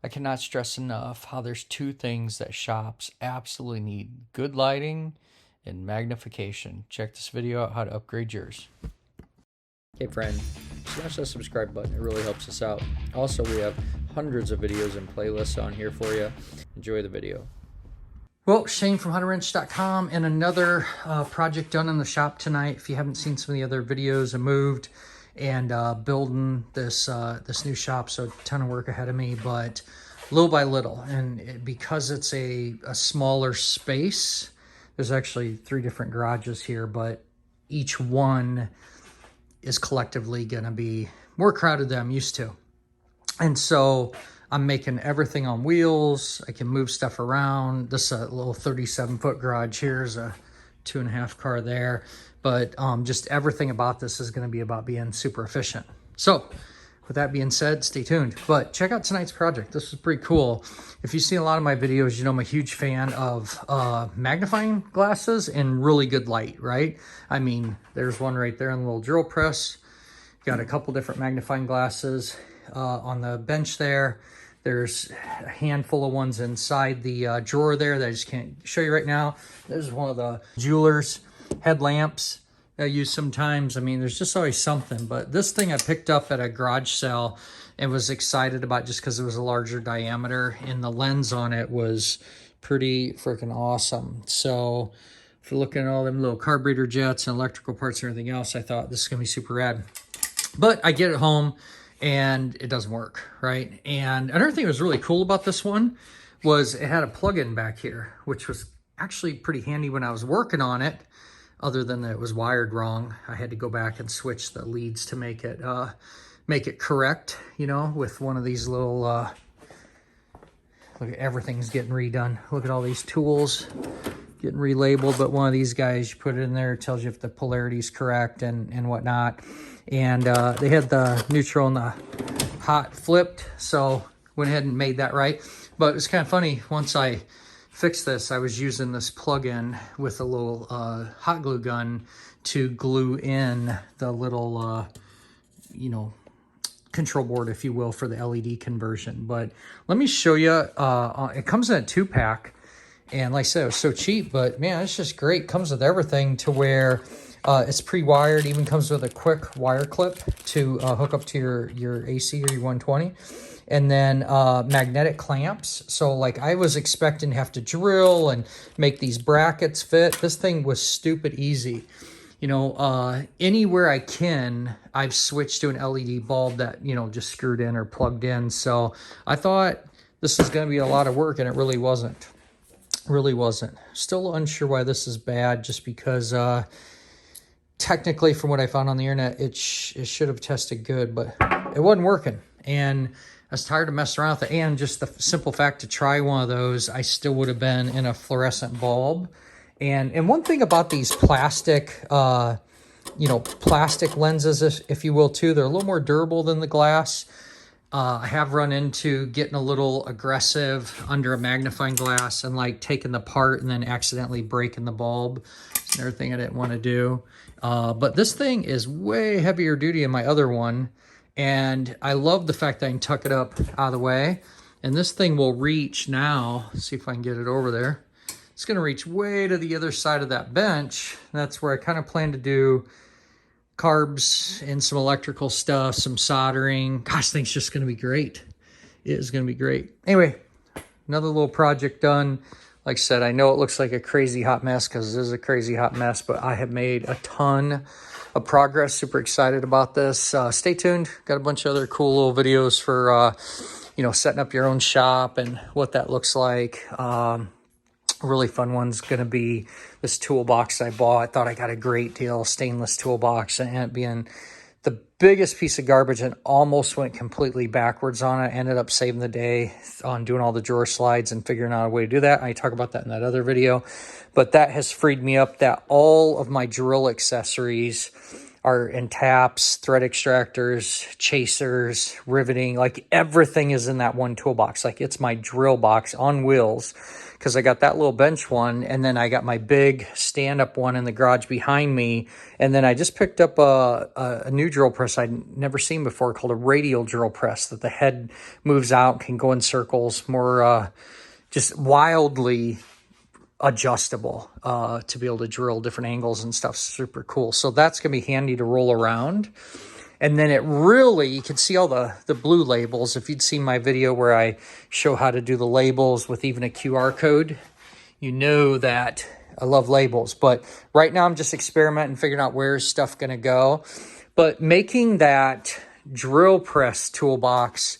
I cannot stress enough how there's two things that shops absolutely need: good lighting and magnification. Check this video out how to upgrade yours. Hey friend, smash that subscribe button, it really helps us out. Also, we have hundreds of videos and playlists on here for you. Enjoy the video. Well, Shane from HowToWrench.com, and another project done in the shop tonight. If you haven't seen some of the other videos, I moved and building this new shop, so a ton of work ahead of me, but little by little. And because it's a smaller space, there's actually 3 different garages here, but each one is collectively going to be more crowded than I'm used to. And so I'm making everything on wheels. I can move stuff around. This little 37-foot garage here is a 2.5 car there. But just everything about this is going to be about being super efficient. So with that being said, stay tuned. But check out tonight's project. This is pretty cool. If you've seen a lot of my videos, you know I'm a huge fan of magnifying glasses and really good light, right? I mean, there's one right there on the little drill press. Got a couple different magnifying glasses on the bench there. There's a handful of ones inside the drawer there that I just can't show you right now. There's one of the jeweler's headlamps I use sometimes. I mean, there's just always something. But this thing I picked up at a garage sale and was excited about just because it was a larger diameter, and the lens on it was pretty freaking awesome. So if you're looking at all them little carburetor jets and electrical parts and everything else, I thought this is going to be super rad. But I get it home and it doesn't work, right? And another thing that was really cool about this one was it had a plug-in back here, which was actually pretty handy when I was working on it, other than that it was wired wrong. I had to go back and switch the leads to make it correct, you know, with one of these little, look at everything's getting redone. Look at all these tools getting relabeled, but one of these guys, you put it in there, it tells you if the polarity is correct and whatnot. And they had the neutral and the hot flipped, so went ahead and made that right. But it's kind of funny, once I fixed this, I was using this plug-in with a little hot glue gun to glue in the little, you know, control board, if you will, for the LED conversion. But let me show you, it comes in a 2-pack, and like I said, it was so cheap, but man, it's just great. Comes with everything to where it's pre-wired, even comes with a quick wire clip to hook up to your AC or your 120. And then magnetic clamps. So like I was expecting to have to drill and make these brackets fit. This thing was stupid easy. You know, anywhere I can, I've switched to an LED bulb that, you know, just screwed in or plugged in. So I thought this was going to be a lot of work, and it really wasn't. Really wasn't. Still unsure why this is bad, just because technically from what I found on the internet, it should have tested good, but it wasn't working. And I was tired of messing around with it. And just the simple fact to try one of those, I still would have been in a fluorescent bulb. And one thing about these plastic, you know, plastic lenses, if you will, too, they're a little more durable than the glass. I have run into getting a little aggressive under a magnifying glass and like taking the part and then accidentally breaking the bulb. It's another thing I didn't want to do. But this thing is way heavier duty than my other one. And I love the fact that I can tuck it up out of the way. And this thing will reach now. Let's see if I can get it over there. It's going to reach way to the other side of that bench. That's where I kind of plan to do carbs and some electrical stuff, some soldering. Gosh, this thing's just going to be great. It is going to be great. Anyway, another little project done. Like I said, I know it looks like a crazy hot mess because it is a crazy hot mess, but I have made a ton of progress. Super excited about this. Stay tuned. Got a bunch of other cool little videos for, you know, setting up your own shop and what that looks like. A really fun one's going to be this toolbox I bought. I thought I got a great deal, stainless toolbox, and it being the biggest piece of garbage and almost went completely backwards on it. Ended up saving the day on doing all the drawer slides and figuring out a way to do that. I talk about that in that other video. But that has freed me up that all of my drill accessories are in taps, thread extractors, chasers, riveting, like everything is in that one toolbox. Like it's my drill box on wheels, because I got that little bench one, and then I got my big stand-up one in the garage behind me, and then I just picked up a new drill press I'd never seen before called a radial drill press, that the head moves out, can go in circles, more just wildly adjustable to be able to drill different angles and stuff. Super cool. So that's going to be handy to roll around. And then it really, you can see all the blue labels. If you'd seen my video where I show how to do the labels with even a QR code, you know that I love labels. But right now I'm just experimenting, figuring out where's stuff going to go. But making that drill press toolbox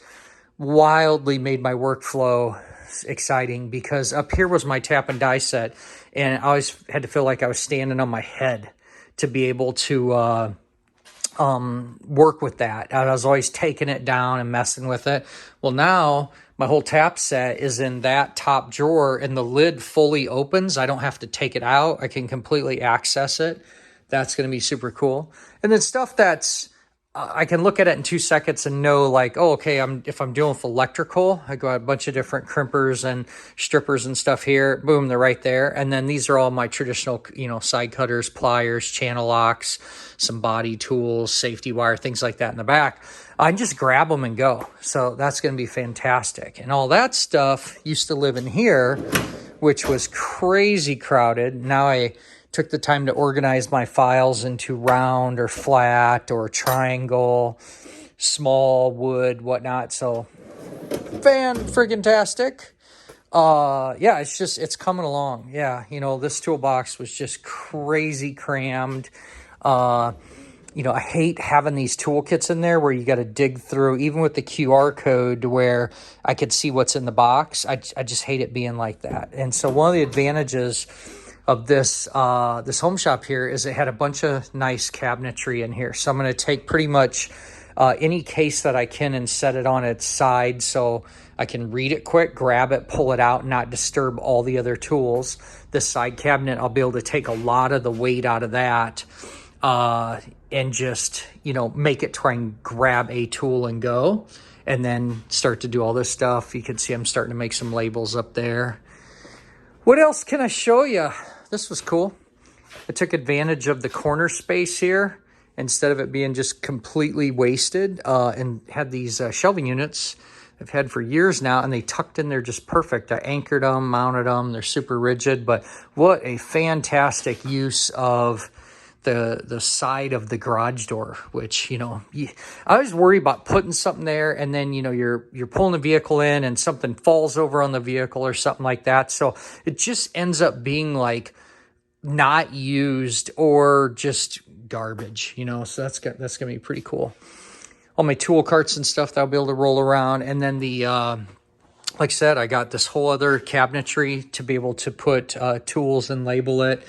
wildly made my workflow exciting, because up here was my tap and die set, and I always had to feel like I was standing on my head to be able to work with that. I was always taking it down and messing with it. Well, now my whole tap set is in that top drawer, and the lid fully opens. I don't have to take it out. I can completely access it. That's going to be super cool. And then stuff that's I can look at it in 2 seconds and know, like, oh, okay, if I'm dealing with electrical, I got a bunch of different crimpers and strippers and stuff here. Boom, they're right there. And then these are all my traditional, side cutters, pliers, channel locks, some body tools, safety wire, things like that in the back. I can just grab them and go. So that's going to be fantastic. And all that stuff used to live in here, which was crazy crowded. Now I took the time to organize my files into round or flat or triangle, small, wood, whatnot. So fan-friggin-tastic. Yeah, it's coming along. Yeah, this toolbox was just crazy crammed. I hate having these toolkits in there where you got to dig through, even with the QR code, to where I could see what's in the box. I just hate it being like that. And so one of the advantages of this home shop here is it had a bunch of nice cabinetry in here. So I'm going to take pretty much any case that I can and set it on its side so I can read it quick, grab it, pull it out, and not disturb all the other tools. This side cabinet, I'll be able to take a lot of the weight out of that and just, make it try and grab a tool and go, and then start to do all this stuff. You can see I'm starting to make some labels up there. What else can I show you? This was cool. I took advantage of the corner space here instead of it being just completely wasted, and had these shelving units I've had for years now, and they tucked in there just perfect. I anchored them, mounted them. They're super rigid, but what a fantastic use of the side of the garage door, which, I always worry about putting something there and then, you're pulling the vehicle in and something falls over on the vehicle or something like that. So it just ends up being like not used or just garbage, so that's gonna be pretty cool. All my tool carts and stuff that I'll be able to roll around. And then like I said, I got this whole other cabinetry to be able to put tools and label it.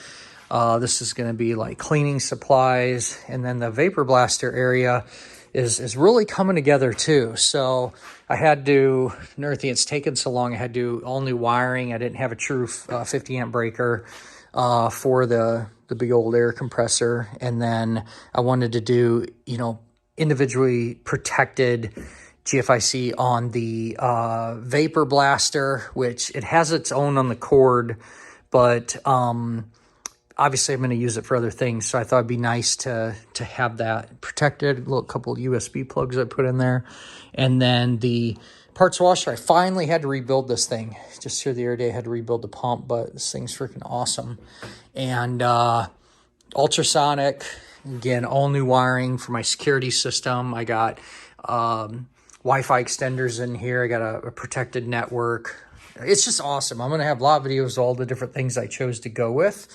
This is going to be like cleaning supplies. And then the vapor blaster area is really coming together too. So I had to, another thing, it's taken so long, I had to do all new wiring. I didn't have a true 50 amp breaker for the big old air compressor. And then I wanted to do, individually protected GFIC on the vapor blaster, which it has its own on the cord, but obviously I'm going to use it for other things. So I thought it'd be nice to have that protected. A couple of USB plugs I put in there. And then the parts washer, I finally had to rebuild this thing. Just here the other day, I had to rebuild the pump, but this thing's freaking awesome. And ultrasonic, again, all new wiring for my security system. I got Wi-Fi extenders in here. I got a protected network. It's just awesome. I'm going to have a lot of videos of all the different things I chose to go with.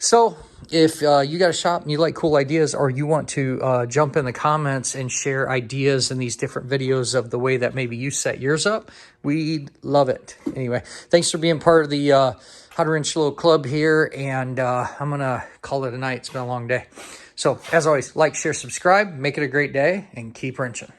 So if you got a shop and you like cool ideas, or you want to jump in the comments and share ideas in these different videos of the way that maybe you set yours up, we'd love it. Anyway, thanks for being part of the How to Wrench Little Club here, and I'm going to call it a night. It's been a long day. So as always, like, share, subscribe, make it a great day, and keep wrenching.